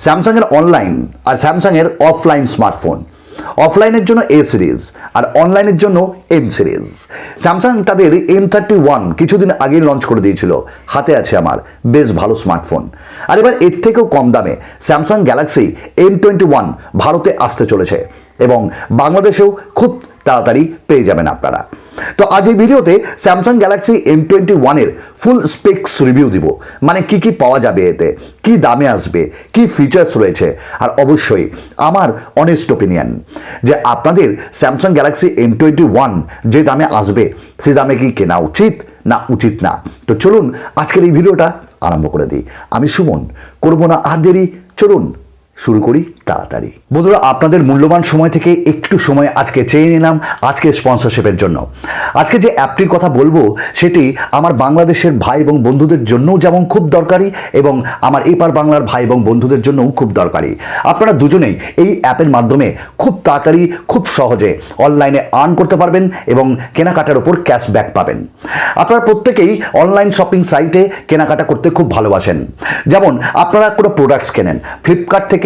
স্যামসাংয়ের অনলাইন আর স্যামসাংয়ের offline smartphone. অফলাইনের জন্য এ সিরিজ আর অনলাইনের জন্য এম সিরিজ। স্যামসাং তাদের M31 কিছুদিন আগেই লঞ্চ করে দিয়েছিল। হাতে আছে আমার বেশ ভালো স্মার্টফোন। আর এবার এর থেকেও কম দামে স্যামসাং গ্যালাক্সি M21 ভারতে আসতে চলেছে এবং বাংলাদেশেও খুব তাড়াতাড়ি পেয়ে যাবেন আপনারা। তো আজ এই ভিডিওতে স্যামসাং গ্যালাক্সি M21 এর ফুল স্পেক্স রিভিউ দিব, মানে কি কি পাওয়া যাবে এতে, কি দামে আসবে, কি ফিচার্স রয়েছে, আর অবশ্যই আমার অনেস্ট ওপিনিয়ন যে আপনাদের স্যামসাং গ্যালাক্সি M21 যে দামে আসবে সে দামে কি কেনা উচিত না উচিত না। তো চলুন আজকের এই ভিডিওটা আরম্ভ করে দিই। আমি সুমন, করব না আর দেরি, চলুন শুরু করি তাড়াতাড়ি। বন্ধুরা, আপনাদের মূল্যবান সময় থেকে একটু সময় আজকে চেয়ে নিলাম আজকে স্পন্সরশিপের জন্য। আজকে যে অ্যাপটির কথা বলবো সেটি আমার বাংলাদেশের ভাই এবং বন্ধুদের জন্যও যেমন খুব দরকারি এবং আমার এপার বাংলার ভাই এবং বন্ধুদের জন্যও খুব দরকারি। আপনারা দুজনেই এই অ্যাপের মাধ্যমে খুব তাড়াতাড়ি খুব সহজে অনলাইনে আর্ন করতে পারবেন এবং কেনাকাটার ওপর ক্যাশব্যাক পাবেন। আপনারা প্রত্যেকেই অনলাইন শপিং সাইটে কেনাকাটা করতে খুব ভালোবাসেন। যেমন আপনারা কোনো প্রোডাক্টস কেনেন ফ্লিপকার্ট থেকে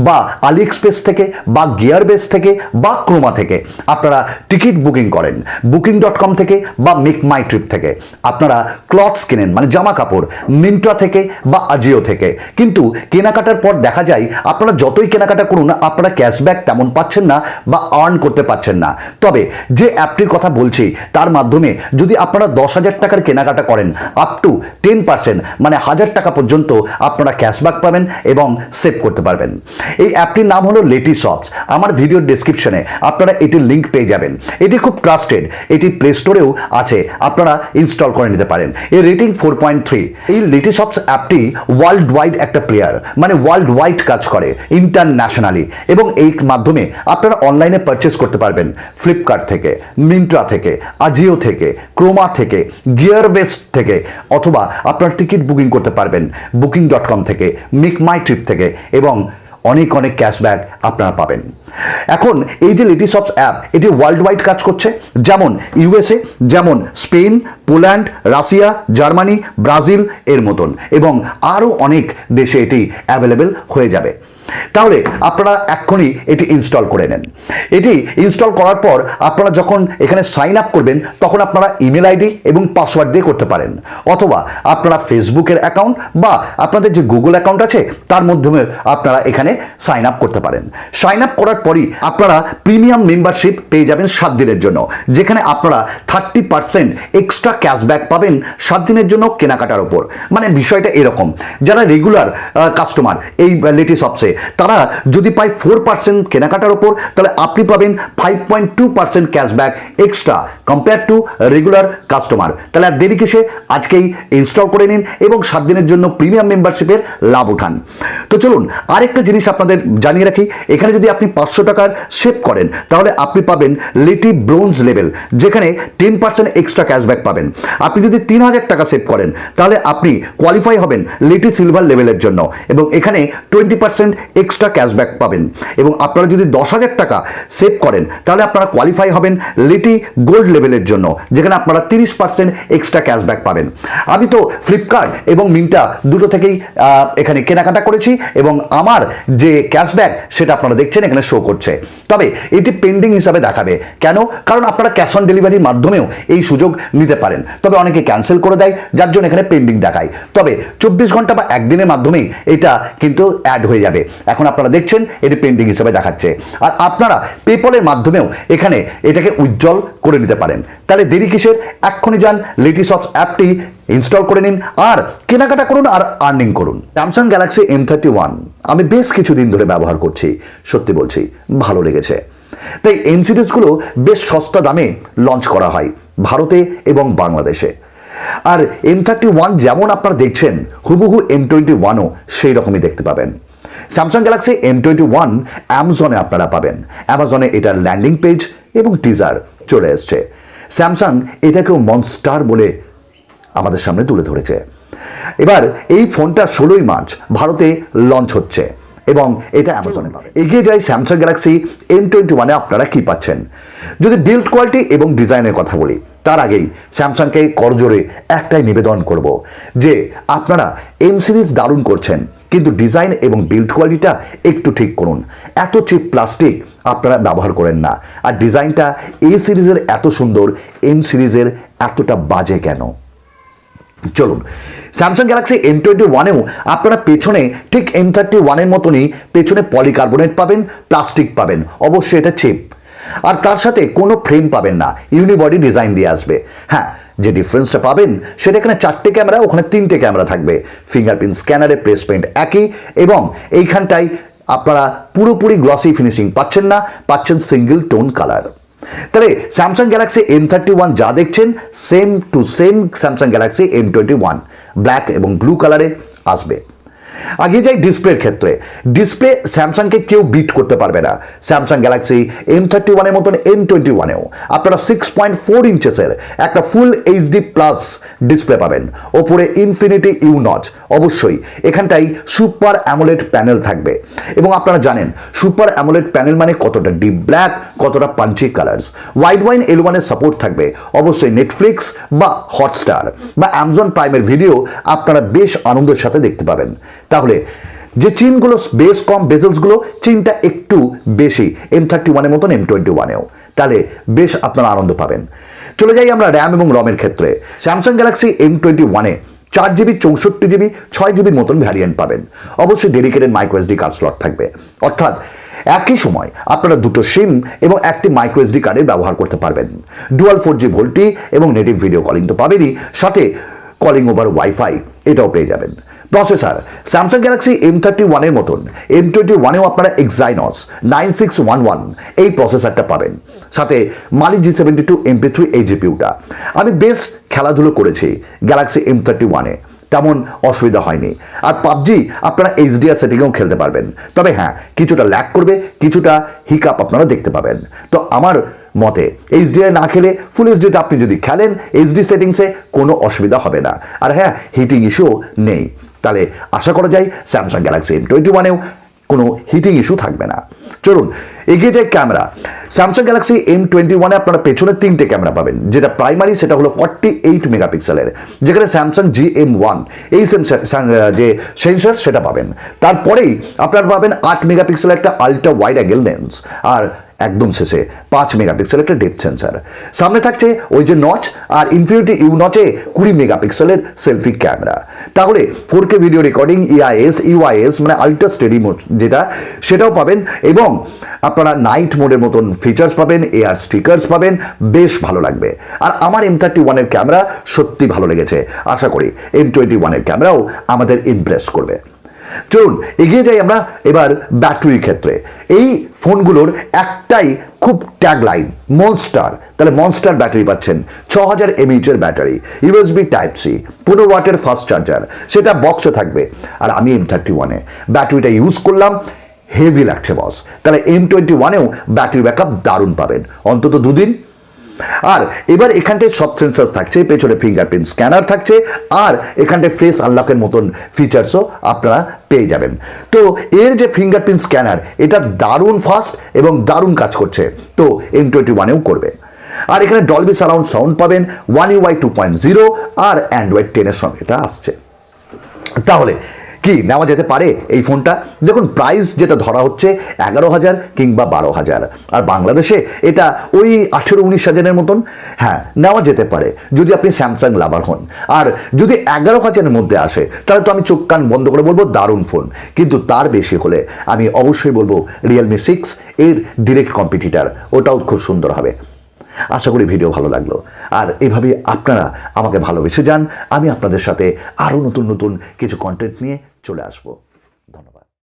বা আলি এক্সপ্রেস থেকে বা গিয়ারবেস থেকে বা ক্রোমা থেকে, আপনারা টিকিট বুকিং করেন booking.com থেকে বা মেক মাই ট্রিপ থেকে, আপনারা ক্লথস কেনেন মানে জামা কাপড় মিন্ত্রা থেকে বা আজিও থেকে। কিন্তু কেনাকাটার পর দেখা যায় আপনারা যতই কেনাকাটা করুন আপনারা ক্যাশব্যাক তেমন পাচ্ছেন না বা আর্ন করতে পারছেন না। তবে যে অ্যাপটির কথা বলছি তার মাধ্যমে যদি আপনারা 10,000 টাকার কেনাকাটা করেন আপ টু 10% মানে 1000 টাকা পর্যন্ত আপনারা ক্যাশব্যাক পাবেন এবং সেভ করতে পারবেন। এই অ্যাপটির নাম হলো লেটিশপস। আমার ভিডিওর ডেসক্রিপশনে আপনারা এটির লিঙ্ক পেয়ে যাবেন। এটি খুব ট্রাস্টেড, এটি প্লে স্টোরেও আছে, আপনারা ইনস্টল করে নিতে পারেন। এর রেটিং 4.3। এই লেটিশপস অ্যাপটি ওয়ার্ল্ড ওয়াইড একটা প্লেয়ার, মানে ওয়ার্ল্ড ওয়াইড কাজ করে ইন্টারন্যাশনালি, এবং এই মাধ্যমে আপনারা অনলাইনে পারচেস করতে পারবেন ফ্লিপকার্ট থেকে, মিন্ত্রা থেকে, আজিও থেকে, ক্রোমা থেকে, গিয়ারবেস থেকে, অথবা আপনারা টিকিট বুকিং করতে পারবেন booking.com থেকে, মেক মাই ট্রিপ থেকে, এবং অনেক অনেক ক্যাশব্যাক আপনারা পাবেন। এখন এই যে লেটিশপস অ্যাপ এটি ওয়ার্ল্ড ওয়াইড কাজ করছে, যেমন ইউএসএ, যেমন Spain, Poland, Russia, Germany, Brazil এর মতন, এবং আরও অনেক দেশে এটি অ্যাভেলেবেল হয়ে যাবে। তাহলে আপনারা এক্ষুনি এটি ইনস্টল করে নেন। এটি ইনস্টল করার পর আপনারা যখন এখানে সাইন আপ করবেন তখন আপনারা ইমেল আইডি এবং পাসওয়ার্ড দিয়ে করতে পারেন, অথবা আপনারা ফেসবুকের অ্যাকাউন্ট বা আপনাদের যে গুগল অ্যাকাউন্ট আছে তার মাধ্যমে আপনারা এখানে সাইন আপ করতে পারেন। সাইন আপ করার পরই আপনারা প্রিমিয়াম মেম্বারশিপ পেয়ে যাবেন 7 দিনের জন্য, যেখানে আপনারা 30% এক্সট্রা ক্যাশব্যাক পাবেন 7 দিনের জন্য কেনাকাটার ওপর। মানে বিষয়টা এরকম, যারা রেগুলার কাস্টমার এই লেটিশপসে তারা যদি পায় 4% কেনাকাটার ওপর, তাহলে আপনি পাবেন 5.2% cashback extra compare to regular customer. তাহলে আর দেরি কিসে, আজকেই ইনস্টল করে নিন এবং 7 দিনের জন্য প্রিমিয়াম মেম্বারশিপের লাভ উঠান। তো চলুন আরেকটা জিনিস আপনাদের জানিয়ে রাখি, এখানে যদি আপনি 500 টাকার সেভ করেন তাহলে আপনি পাবেন লেটি ব্রোঞ্জ লেভেল, যেখানে 10% এক্সট্রা ক্যাশব্যাক পাবেন। আপনি যদি 3000 টাকা সেভ করেন তাহলে আপনি কোয়ালিফাই হবেন লেটি সিলভার লেভেলের জন্য, এবং এখানে 20% এক্সট্রা ক্যাশব্যাক পাবেন। এবং আপনারা যদি 10,000 টাকা সেভ করেন তাহলে আপনারা কোয়ালিফাই হবেন লেটি গোল্ড লেভেলের জন্য, যেখানে আপনারা 30% এক্সট্রা ক্যাশব্যাক পাবেন। আমি তো ফ্লিপকার্ট এবং মিন্ত্রা দুটো থেকেই এখানে কেনাকাটা করেছি এবং আমার যে ক্যাশব্যাক সেটা আপনারা দেখছেন এখানে শো করছে। তবে এটি পেন্ডিং হিসাবে দেখাবে, কেন? কারণ আপনারা ক্যাশ অন ডেলিভারির মাধ্যমেও এই সুযোগ নিতে পারেন, তবে অনেকে ক্যান্সেল করে দেয় যার জন্য এখানে পেন্ডিং দেখায়। তবে 24 ঘন্টা বা একদিনের মাধ্যমেই এটা কিন্তু অ্যাড হয়ে যাবে। এখন আপনারা দেখছেন এটি পেন্ডিং হিসেবে দেখাচ্ছে, আর আপনারা পেপলের মাধ্যমেও এখানে এটাকে উজ্জ্বল করে নিতে পারেন। তাহলে দেরি কিসের, এক্ষুনি যান লেটিশপস অ্যাপটি ইনস্টল করে নিন আর কেনাকাটা করুন আর আর্নিং করুন। স্যামসাং গ্যালাক্সি M31 আমি বেশ কিছুদিন ধরে ব্যবহার করছি, সত্যি বলছি ভালো লেগেছে। তাই এম সিরিজগুলো বেশ সস্তা দামে লঞ্চ করা হয় ভারতে এবং বাংলাদেশে। আর M31 যেমন আপনারা দেখছেন হুবহু M21ও সেই রকমই দেখতে পাবেন। স্যামসাং গ্যালাক্সি M21 অ্যামাজনে আপনারা পাবেন। অ্যামাজনে এটার ল্যান্ডিং পেজ এবং টিজার চলে এসছে। স্যামসাং এটাকেও মনস্টার বলে আমাদের সামনে তুলে ধরেছে। এবার এই ফোনটা 16ই মার্চ ভারতে লঞ্চ হচ্ছে এবং এটা অ্যামাজনে পাবেন। এগিয়ে যায় স্যামসাং গ্যালাক্সি M21 আপনারা কি পাচ্ছেন। যদি বিল্ড কোয়ালিটি এবং ডিজাইনের কথা বলি তার আগেই স্যামসাংকে করজোরে একটাই নিবেদন করব যে আপনারা এম সিরিজ দারুণ করছেন, কিন্তু ডিজাইন এবং বিল্ড কোয়ালিটিটা একটু ঠিক করুন। এত চিপ প্লাস্টিক আপনারা ব্যবহার করেন না। আর ডিজাইনটা এ সিরিজের এত সুন্দর, এম সিরিজের এতটা বাজে কেন? চলুন, স্যামসাং গ্যালাক্সি M21-এও আপনারা পেছনে ঠিক M31-এর মতনই পেছনে পলিকার্বনেট পাবেন, প্লাস্টিক পাবেন, অবশ্যই এটা চিপ। আর তার সাথে কোনো ফ্রেম পাবেন না, ইউনিবডি ডিজাইন দিয়ে আসবে। হ্যাঁ, যে ডিফারেন্সটা পাবেন সেটা এখানে 4টে ক্যামেরা, ওখানে 3টে ক্যামেরা থাকবে। ফিঙ্গারপ্রিন্ট স্ক্যানারের প্লেসমেন্ট একই, এবং এইখানটায় আপনারা পুরোপুরি গ্লসি ফিনিশিং পাচ্ছেন না, পাচ্ছেন সিঙ্গেল টোন কালার। তাহলে স্যামসাং গ্যালাক্সি M31 যা দেখছেন same to same Samsung Galaxy M21 black এবং ব্লু কালারে আসবে। আগে যাই ডিসপ্লের ক্ষেত্রে। ডিসপ্লে স্যামসাংকে কেউ বিট করতে পারবে না। স্যামসাং গ্যালাক্সি M31-এর মতন M21-এও আপনারা 6.4 ইঞ্চেসের একটা ফুল এইচডি প্লাস ডিসপ্লে পাবেন। ওপরে ইনফিনিটি ইউ নচ, অবশ্যই এখানটাই সুপার অ্যামোলেড প্যানেল থাকবে। এবং আপনারা জানেন সুপার অ্যামোলেড প্যানেল মানে কতটা ডিপ ব্ল্যাক, কতটা Panji colours. Wide wine L1-এর support থাকবে। অবশ্যই নেটফ্লিক্স বা হটস্টার বা অ্যামাজন প্রাইমের ভিডিও আপনারা বেশ আনন্দের সাথে দেখতে পাবেন। তাহলে যে চিনগুলো বেশ কম, বেজেলসগুলো চিনটা একটু বেশি M31-এর মতন M21-এও, তাহলে বেশ আপনারা আনন্দ পাবেন। চলে যাই আমরা র্যাম এবং রমের ক্ষেত্রে। স্যামসাং গ্যালাক্সি M21-এ 4GB, 64GB, 6GBর মতন ভ্যারিয়েন্ট পাবেন। অবশ্যই dedicated micro SD card slot থাকবে, অর্থাৎ একই সময় আপনারা দুটো সিম এবং একটি মাইক্রো SD কার্ডের ব্যবহার করতে পারবেন। ডুয়াল 4G ভোল্টি এবং নেটিভ ভিডিও কলিং তো পাবেনই, সাথে কলিং ওভার ওয়াইফাই এটাও পেয়ে যাবেন। প্রসেসর স্যামসাং গ্যালাক্সি M31-এর মতন M21-এও আপনারা Exynos 9611 এই প্রসেসরটা পাবেন, সাথে মালি G72 MP3 এই জিপিউটা। আমি বেশ খেলাধুলো করেছি গ্যালাক্সি M31-এ, তেমন অসুবিধা হয়নি। আর পাবজি আপনারা HDR সেটিংয়েও খেলতে পারবেন। তবে হ্যাঁ, কিছুটা ল্যাগ করবে, কিছুটা হিকআপ আপনারা দেখতে পাবেন। তো আমার মতে HDR না খেলে ফুল এইচডিতে আপনি যদি খেলেন HD সেটিংসে কোনো অসুবিধা হবে না। আর হ্যাঁ, হিটিং ইস্যুও নেই। তাহলে আশা করা যায় স্যামসাং গ্যালাক্সি M21-এও কোনো হিটিং ইস্যু থাকবে না। চলুন এগিয়ে যাই ক্যামেরা। স্যামসাং গ্যালাক্সি M21-এ আপনারা পেছনে 3টে ক্যামেরা পাবেন। যেটা প্রাইমারি সেটা হলো 48 মেগাপিক্সেলের, যেখানে স্যামসাং GM1 এই যে সেন্সর সেটা পাবেন। তারপরেই আপনারা পাবেন 8 মেগাপিক্সেলের একটা আলট্রা ওয়াইড অ্যাঙ্গেল লেন্স, আর একদম শেষে 5 মেগাপিক্সেলের একটা ডেপথ সেন্সর। সামনে থাকছে ওই যে নচ, আর ইনফিনিটি ইউ নচে 20 মেগাপিক্সেলের সেলফি ক্যামেরা। তাহলে 4K ভিডিও রেকর্ডিং, UIS মানে আলট্রা স্টেডি মোড যেটা, সেটাও পাবেন। এবং আপনারা নাইট মোডের মতন ফিচার্স পাবেন, AR স্টিকার্স পাবেন, বেশ ভালো লাগবে। আর আমার M31-এর ক্যামেরা সত্যি ভালো লেগেছে। আশা করি M21-এর ক্যামেরাও আমাদের ইমপ্রেস করবে। চলুন এগিয়ে যাই আমরা এবার ব্যাটারির ক্ষেত্রে। এই ফোনগুলোর একটাই খুব ট্যাগলাইন, মনস্টার। তাহলে মনস্টার ব্যাটারি পাচ্ছেন, 6000 mAh এর ব্যাটারি, USB Type-C, 15 ওয়াটের ফাস্ট চার্জার, সেটা বক্সে থাকবে। আর আমি M31-এ ব্যাটারিটা ইউজ করলাম, হেভি লাগছে বস। তাহলে M21-এও ব্যাটারি ব্যাকআপ দারুণ পাবেন, অন্তত 2 দিন। আর এবার এখানটায় সব সেন্সার থাকছে, পেছনে ফিঙ্গারপ্রিন্ট স্ক্যানার থাকছে, আর এখানটায় ফেস আনলকের মতন ফিচার্সও আপনারা পেয়ে যাবেন। তো এর যে ফিঙ্গারপ্রিন্ট স্ক্যানার, এটা দারুণ ফাস্ট এবং দারুণ কাজ করছে, তো M21-এও করবে। আর এখানে ডলবি সারাউন্ড সাউন্ড পাবেন, One UI 2.0 আর অ্যান্ড্রয়েড 10-এর সঙ্গে এটা আসছে। তাহলে কি নেওয়া যেতে পারে এই ফোনটা? দেখুন, প্রাইস যেটা ধরা হচ্ছে 11,000 কিংবা 12,000, আর বাংলাদেশে এটা ওই 18-19,000-এর মতন। হ্যাঁ, নেওয়া যেতে পারে যদি আপনি স্যামসাং লাভার হন। আর যদি 11,000-এর মধ্যে আসে তাহলে তো আমি চোখ কান বন্ধ করে বলবো দারুণ ফোন। কিন্তু তার বেশি হলে আমি অবশ্যই বলবো Realme 6 এর ডিরেক্ট কম্পিটিটার, ওটাও খুব সুন্দর হবে। আশা করি ভিডিও ভালো লাগলো, আর এভাবে আপনারা আমাকে ভালোবেসে যান। আমি আপনাদের সাথে আরও নতুন নতুন কিছু কন্টেন্ট নিয়ে চলে আসবো।